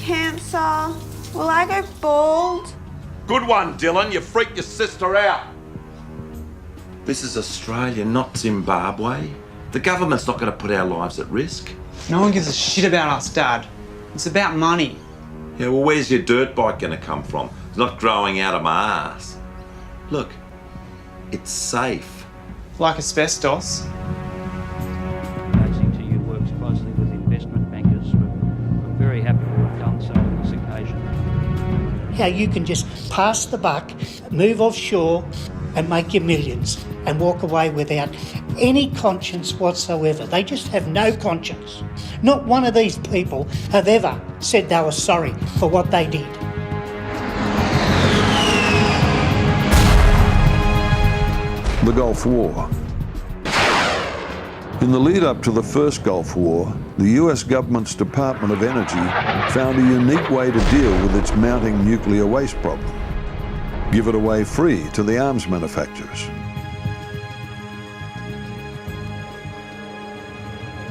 cancer? Will I go bald? Good one, Dylan. You freaked your sister out. This is Australia, not Zimbabwe. The government's not going to put our lives at risk. No one gives a shit about us, Dad. It's about money. Yeah, well, where's your dirt bike going to come from? It's not growing out of my ass. Look, it's safe. Like asbestos. ETU works closely with investment bankers. We're very happy to have done so on this occasion. How you can just pass the buck, move offshore and make your millions and walk away without any conscience whatsoever. They just have no conscience. Not one of these people have ever said they were sorry for what they did. The Gulf War. In the lead up to the first Gulf War, the US government's Department of Energy found a unique way to deal with its mounting nuclear waste problem. Give it away free to the arms manufacturers.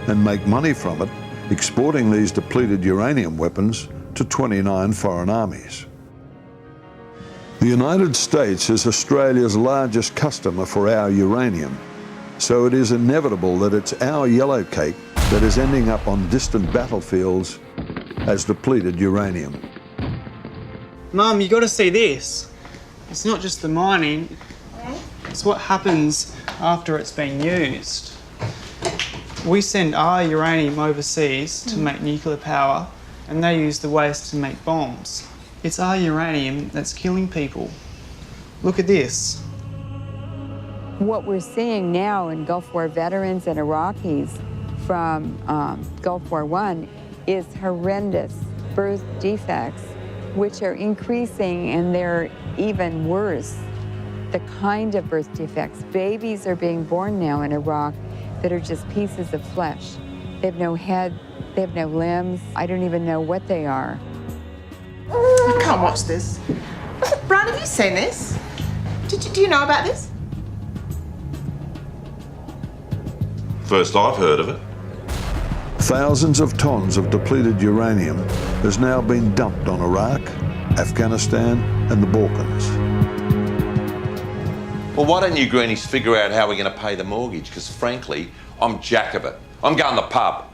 And make money from it, exporting these depleted uranium weapons to 29 foreign armies. The United States is Australia's largest customer for our uranium, so it is inevitable that it's our yellow cake that is ending up on distant battlefields as depleted uranium. Mum, you got to see this. It's not just the mining, it's what happens after it's been used. We send our uranium overseas to make nuclear power, and they use the waste to make bombs. It's our uranium that's killing people. Look at this. What we're seeing now in Gulf War veterans and Iraqis from Gulf War I is horrendous birth defects, which are increasing, and they're even worse. The kind of birth defects. Babies are being born now in Iraq that are just pieces of flesh. They have no head, they have no limbs. I don't even know what they are. I can't watch this. Brian, have you seen this? Do you know about this? First I've heard of it. Thousands of tons of depleted uranium has now been dumped on Iraq, Afghanistan, and the Balkans. Well, why don't you greenies figure out how we're going to pay the mortgage? Because frankly, I'm jack of it. I'm going to the pub.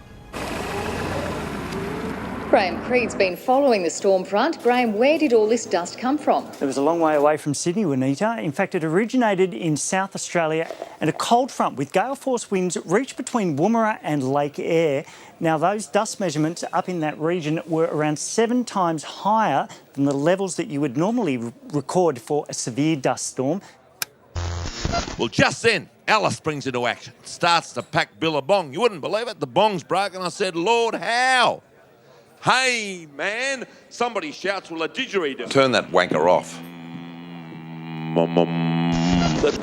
Graham Creed's been following the storm front. Graham, where did all this dust come from? It was a long way away from Sydney, Juanita. In fact, it originated in South Australia, and a cold front with gale force winds reached between Woomera and Lake Eyre. Now, those dust measurements up in that region were around 7 times higher than the levels that you would normally record for a severe dust storm. Well, just then, Alice springs into action, starts to pack Billabong. You wouldn't believe it. The bong's broken. I said, Lord, how? Hey, man, somebody shouts, well, a didgeridoo. Turn that wanker off.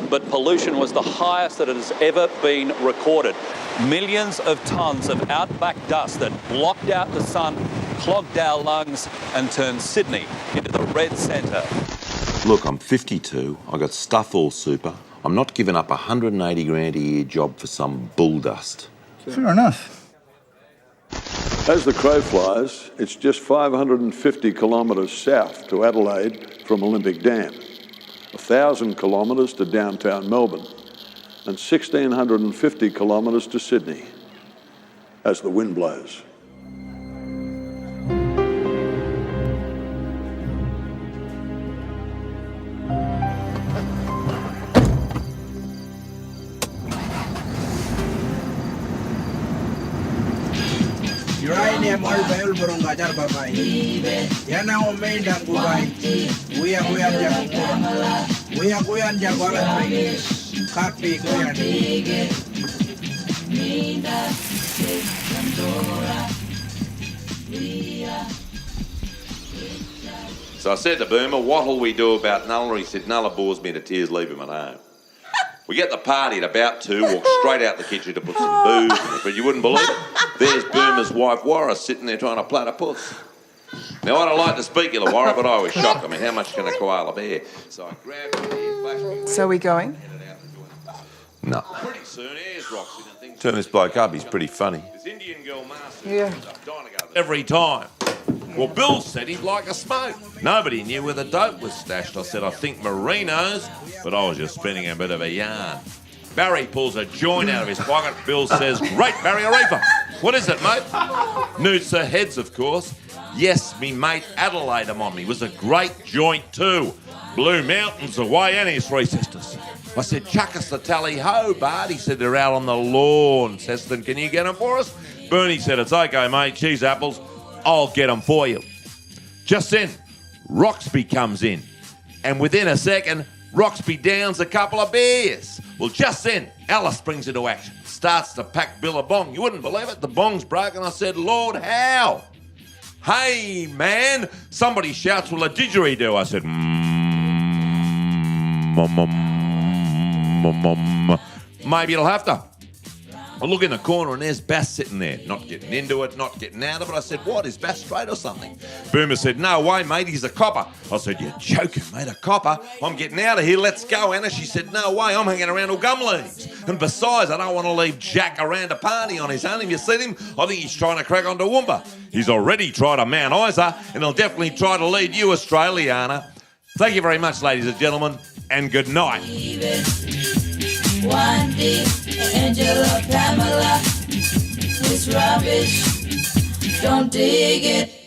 But pollution was the highest that it has ever been recorded. Millions of tonnes of outback dust that blocked out the sun, clogged our lungs and turned Sydney into the red centre. Look, I'm 52. I got stuff all super. I'm not giving up a 180 grand a year job for some bull dust. Fair enough. As the crow flies, it's just 550 kilometres south to Adelaide from Olympic Dam, 1,000 kilometres to downtown Melbourne, and 1,650 kilometres to Sydney, as the wind blows. Uranium all bail burung gajar babai. Yana omain dan bubai. Kuya jago alat. Kapi kuyan. So I said to Boomer, what'll we do about Nulla? He said, Nulla bores me to tears, leave him at home. We get the party at about 2, walk straight out the kitchen to put some booze in it, but you wouldn't believe it. There's Boomer's wife, Warra, sitting there trying to platypus. Now, I don't like to speak ill of Warra, but I was shocked. I mean, how much can a koala bear? So I grabbed her here, flashed me. So are we going? No. Pretty soon, Ayers rocks in and things. Turn this bloke up, he's pretty funny. This Indian girl master Yeah. every time. Well, Bill said he'd like a smoke. Nobody knew where the dope was stashed. I said, I think Marino's, but I was just spinning a bit of a yarn. Barry pulls a joint out of his pocket. Bill says, great, Barry, a reefer. What is it, mate? Noosa heads, of course. Yes, me mate Adelaide him on me. Was a great joint too. Blue Mountains away and his three sisters. I said, chuck us the tally-ho, Bart. He said, they're out on the lawn. Seston, can you get them for us? Bernie said, it's okay, mate. Cheese apples. I'll get them for you. Just then, Roxby comes in. And within a second, Roxby downs a couple of beers. Well, just then, Alice springs into action. Starts to pack Bill a bong. You wouldn't believe it. The bong's broken. I said, Lord, how? Hey, man. Somebody shouts, well, a didgeridoo. I said, maybe it'll have to. I look in the corner and there's Bass sitting there, not getting into it, not getting out of it. I said, what, is Bass straight or something? Boomer said, no way, mate, he's a copper. I said, you're joking, mate, a copper? I'm getting out of here, let's go, Anna. She said, no way, I'm hanging around all gum leaves. And besides, I don't want to leave Jack around a party on his own. Have you seen him? I think he's trying to crack onto Woomba. He's already tried a Mount Isa, and he'll definitely try to lead you, Australiana. Thank you very much, ladies and gentlemen, and good night. Wendy, Angela, Pamela, it's rubbish, don't dig it.